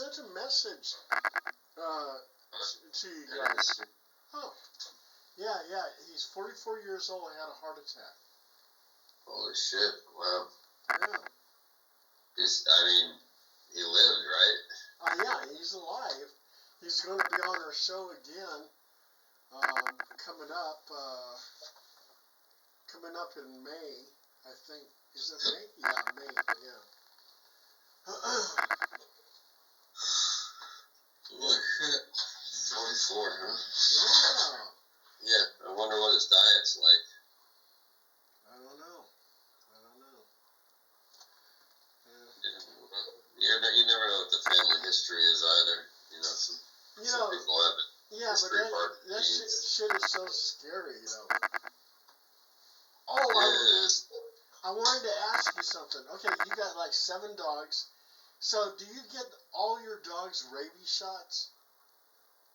sent a message to you guys. Oh, yeah. He's 44 years old and had a heart attack. Holy shit! Wow. Yeah. He lived, right? Yeah, he's alive. He's going to be on our show again. Coming up in May, I think. Is it May? Yeah, May. Yeah. 44, huh? Yeah. Yeah, I wonder what his diet's like. I don't know. Yeah. You never know what the family history is either. Some people have it. Yeah, but that shit is so scary, Oh, it is. I wanted to ask you something. Okay, you got like 7 dogs. So, do you get all your dogs rabies shots?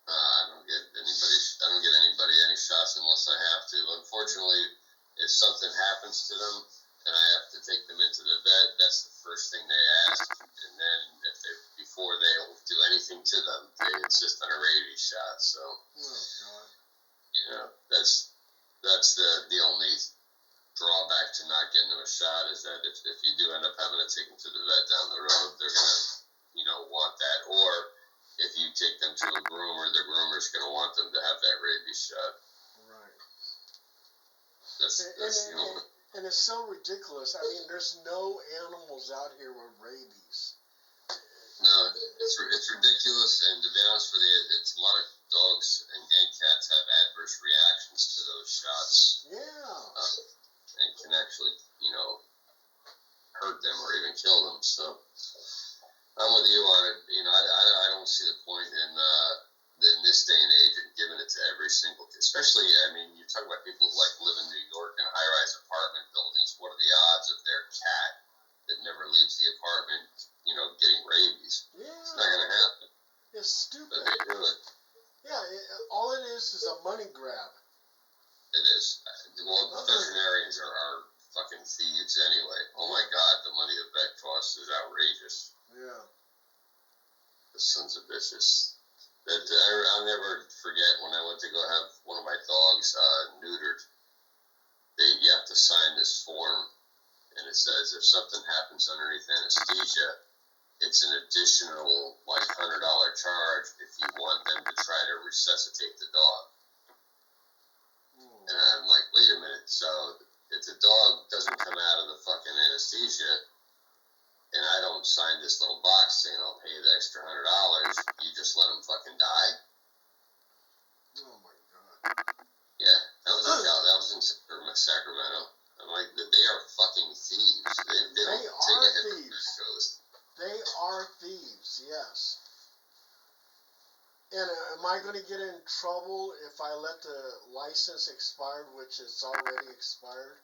I don't get anybody any shots unless I have to. Unfortunately, if something happens to them and I have to take them into the vet, that's the first thing they ask. And then before they'll do anything to them, they insist on a rabies shot. So, that's the only drawback to not getting them a shot is that if you do end up having to take them to the vet down the road, they're gonna, want that. Or if you take them to a groomer, the groomer's gonna want them to have that rabies shot. Right. That's the only. And it's so ridiculous. I mean, there's no animals out here with rabies. No, it's ridiculous, and to be honest with you, it's a lot of dogs and cats have adverse reactions to those shots. Yeah. And can actually, hurt them or even kill them. So I'm with you on it. I don't see the point in this day and age in giving it to every single kid. Especially, you talk about people who live in New York in high-rise apartment buildings. What are the odds of their cat that never leaves the apartment, getting rabies? Yeah. It's not going to happen. It's stupid. But they do it. Yeah, all it is a money grab. It is. Well, veterinarians are fucking thieves anyway. Oh my God, the money a vet costs is outrageous. Yeah. The sons of bitches. I'll never forget when I went to go have one of my dogs neutered. You have to sign this form, and it says if something happens underneath anesthesia, it's an additional $100 charge if you want them to try to resuscitate the dog. And I'm like, wait a minute. So if the dog doesn't come out of the fucking anesthesia, and I don't sign this little box saying I'll pay you the extra $100, you just let him fucking die? Oh my God. Yeah, that was in Sacramento. I'm like, they are fucking thieves. They don't take a hit from that coast. They are thieves, yes. And am I going to get in trouble if I let the license expire, which is already expired?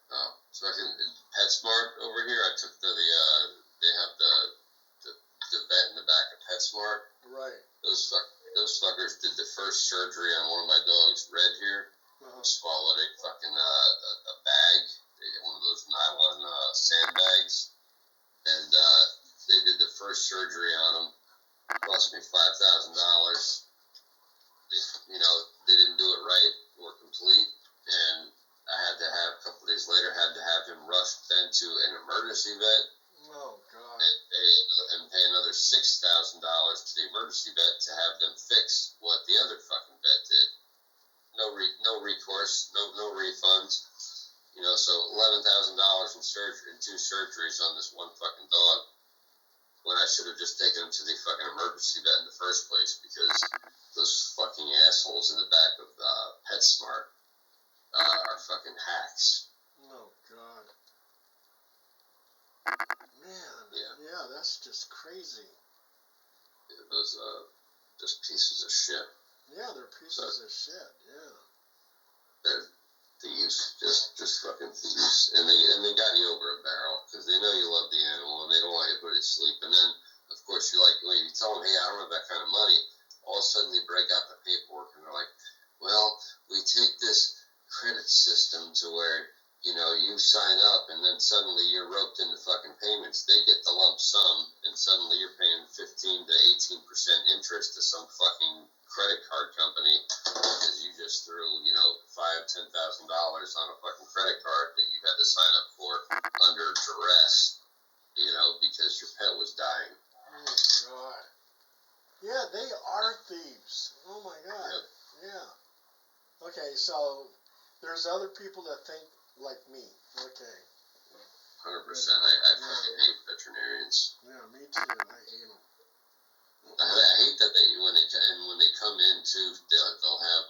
Oh, so I can PetSmart over here. I took they have the vet in the back of PetSmart. Right. Those fuckers did the first surgery on one of my dogs, Red here. Swallowed a fucking a bag, one of those nylon sandbags, and they did the first surgery on him. It cost me $5,000. They didn't do it right or complete, and I had to have a couple of days later him rushed then to an emergency vet. Oh God! And pay another $6,000 to the emergency vet to have them fix what the other fucking vet did. No recourse, no refunds. So $11,000 in surgery, in 2 surgeries on this one fucking dog, when I should have just taken him to the fucking emergency vet in the first place, because those fucking assholes in the back of PetSmart are fucking hacks. Oh God. Man, yeah, that's just crazy. Yeah, those just pieces of shit. Yeah, they're pieces of shit. Yeah. They're thieves, just fucking thieves, and they got you over a barrel because they know you love the animal and they don't want you to put it to sleep. And then, of course, when you tell them, hey, I don't have that kind of money, all of a sudden they break out the paperwork and they're like, well, we take this credit system to where you sign up and then suddenly you're roped into fucking payments. They get the lump sum, and suddenly you're paying 15 to 18% interest to some fucking credit card company because you just threw, you know, $5,000, $10,000 on a fucking credit card that you had to sign up for under duress, you know, because your pet was dying. Oh, God. Yeah, they are thieves. Oh, my God. Yep. Yeah. Okay, so there's other people that think like me. Okay. 100%. I fucking hate veterinarians. Yeah, me too. I hate them. I hate that when they come in too, they'll have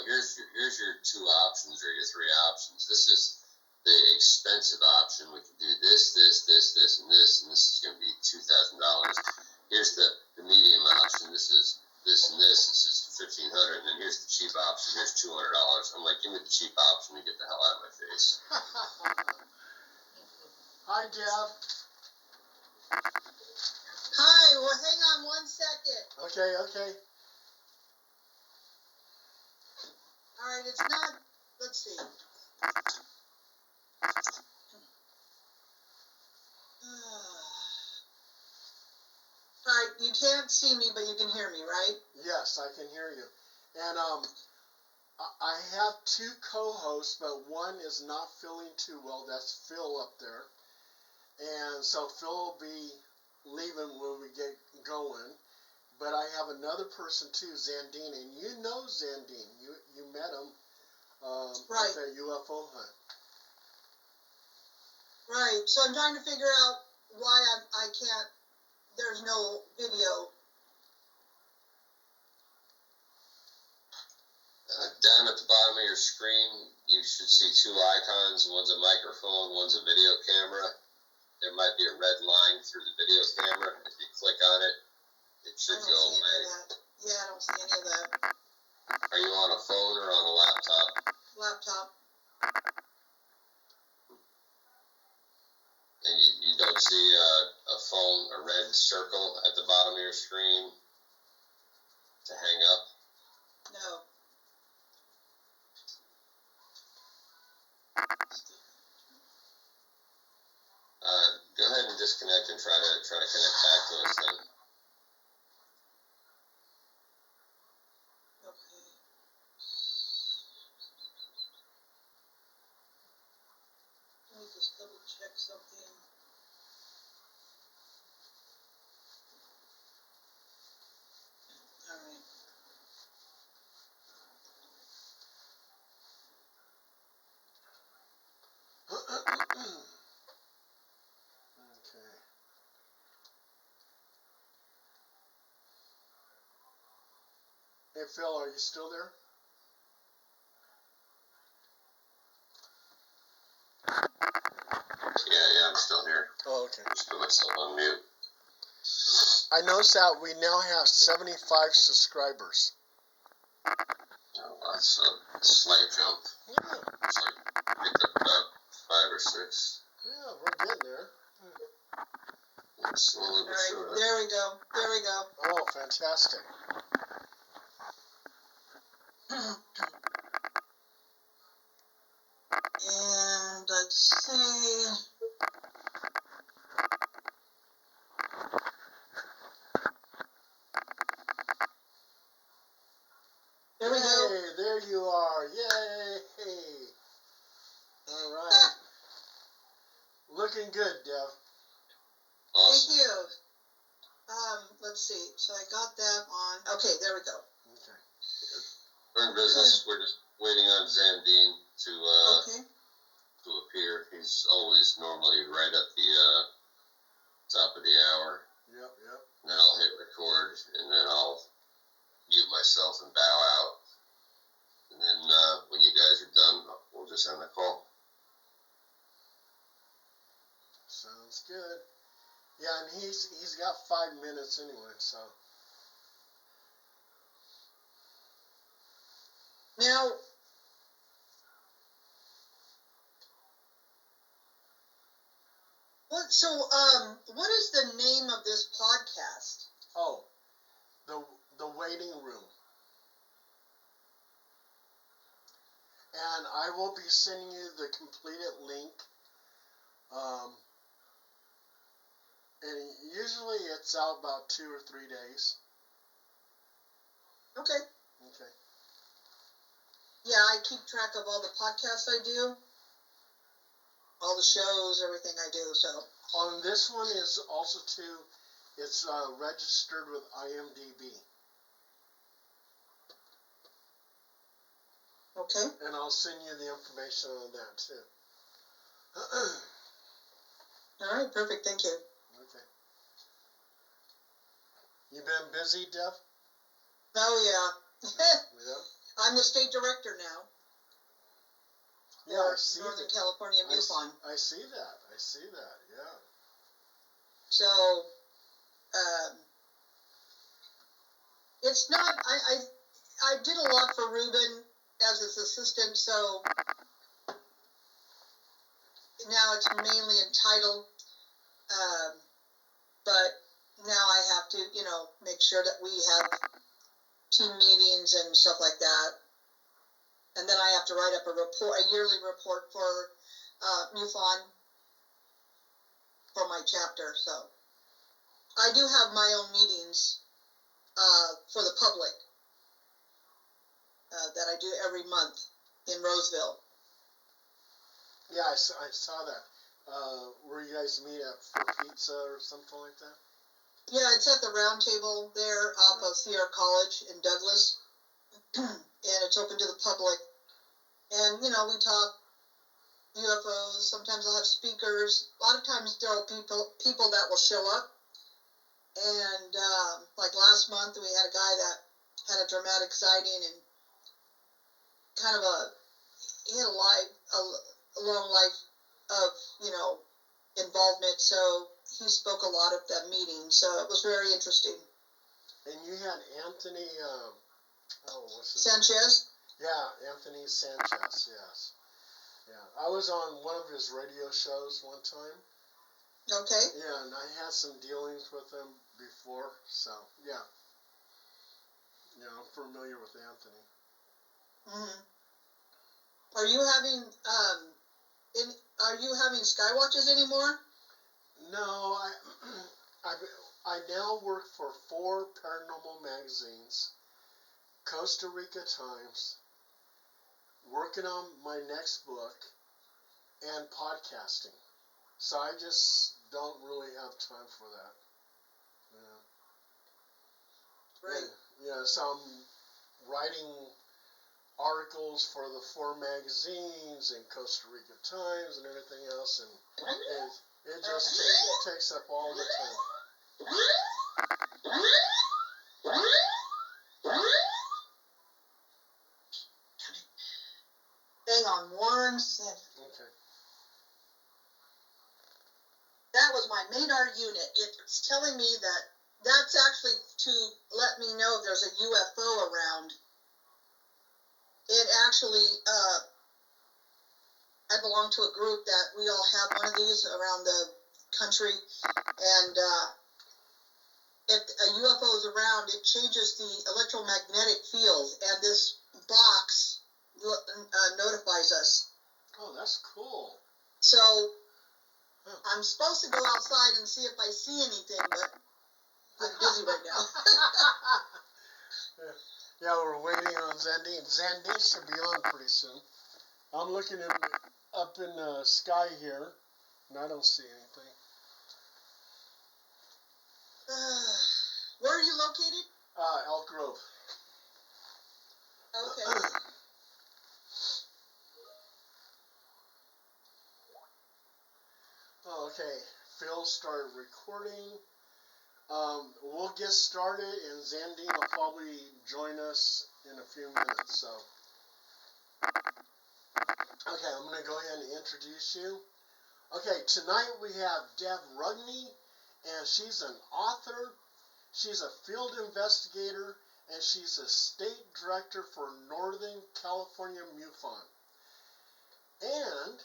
here's your 2 options or your 3 options. This is the expensive option. We can do this, and this is going to be $2,000. Here's the medium option. This is this and this. This is $1,500, and then here's the cheap option. Here's $200. I'm like, give me the cheap option and get the hell out of my face. Hi, Deb. Hi, well, hang on 1 second. Okay. All right, it's not, let's see. All right, you can't see me, but you can hear me, right? Yes, I can hear you. And I have 2 co-hosts, but one is not feeling too well. That's Phil up there. And so Phil will be leaving when we get going. But I have another person too, Xandean, and you know Xandean. You met him Right. at the UFO hunt. Right, so I'm trying to figure out why I can't, there's no video. Down at the bottom of your screen, you should see 2 icons. One's a microphone, one's a video camera. There might be a red line through the video camera. If you click on it, it should go away. Yeah, I don't see any of that. Are you on a phone or on a laptop? Laptop. And you don't see a phone, a red circle at the bottom of your screen to hang up? No. Go ahead and disconnect and try to connect back to us then. Okay. Let me just double check something. All right. Okay. Hey Phil, are you still there? Yeah, I'm still here. Oh, okay. Just put myself on mute. I noticed that we now have 75 subscribers. Oh, that's a slight jump. Yeah, It's like picked up about 5 or 6. yeah, we're getting there. Slowly All but right, surely. there we go. There we go. Oh, fantastic. And let's see. There we go. Hey, there you are. Yay. All right. Looking good, Dev. Thank Awesome. you. Let's see. So I got that on. Okay, there we go. Okay. We're in business. We're just waiting on Xandean Okay. to appear. He's always normally right at the top of the hour. Yep. And then I'll hit record, and then I'll mute myself and bow out. And then when you guys are done, we'll just end the call. Sounds good. Yeah, and he's got 5 minutes anyway, so. Now, what is the name of this podcast? Oh, the waiting room. And I will be sending you the completed link And usually it's out about 2 or 3 days. Okay. Okay. Yeah, I keep track of all the podcasts I do, all the shows, everything I do. So. On this one is also too, it's registered with IMDb. Okay. And I'll send you the information on that too. All right, perfect. Thank you. Okay. You been busy, Deb? Oh yeah. Yeah. I'm the state director now. Yeah, I see Northern that. California MUFON. I see that. I see that. Yeah. So, it's not. I did a lot for Ruben as his assistant. So now it's mainly entitled. But now I have to, make sure that we have team meetings and stuff like that. And then I have to write up a yearly report for MUFON for my chapter. So I do have my own meetings for the public that I do every month in Roseville. Yeah, I saw that. Where you guys meet at for pizza or something like that? Yeah, it's at the Round Table there off of Sierra College in Douglas. And it's open to the public. And, we talk UFOs. Sometimes I'll have speakers. A lot of times there are people that will show up. And, like last month, we had a guy that had a dramatic sighting and kind of he had a long life of, involvement. So he spoke a lot at that meeting. So it was very interesting. And you had Anthony, what's his Sanchez? name? Yeah, Anthony Sanchez, yes. Yeah, I was on one of his radio shows one time. Okay. Yeah, and I had some dealings with him before, so yeah. Yeah, I'm familiar with Anthony. Mm-hmm. Are you having skywatches anymore? No, I now work for 4 paranormal magazines, Costa Rica Times, working on my next book, and podcasting. So I just don't really have time for that. Yeah. Right. Yeah, so I'm writing articles for the 4 magazines and Costa Rica Times and everything else, and it just takes up all the time. Hang on 1 second. Okay. That was my MADAR unit. It's telling me that that's actually to let me know if there's a UFO around. It actually, I belong to a group that we all have one of these around the country, and if a UFO is around, it changes the electromagnetic field, and this box notifies us. Oh, that's cool. So I'm supposed to go outside and see if I see anything, but I'm busy right now. Yeah, we're waiting on Xandean. Xandean should be on pretty soon. I'm looking up in the sky here, and I don't see anything. Where are you located? Elk Grove. Okay. Okay, Phil started recording. We'll get started, and Xandean will probably join us in a few minutes. So, okay, I'm going to go ahead and introduce you. Okay, tonight we have Deb Rugney, and she's an author, she's a field investigator, and she's a state director for Northern California MUFON. And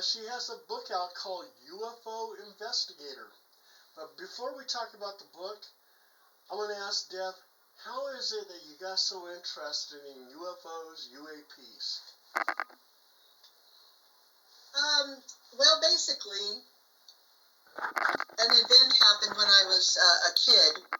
she has a book out called UFO Investigator. But before we talk about the book, I want to ask Deb, how is it that you got so interested in UFOs, UAPs? Well, basically, an event happened when I was a kid.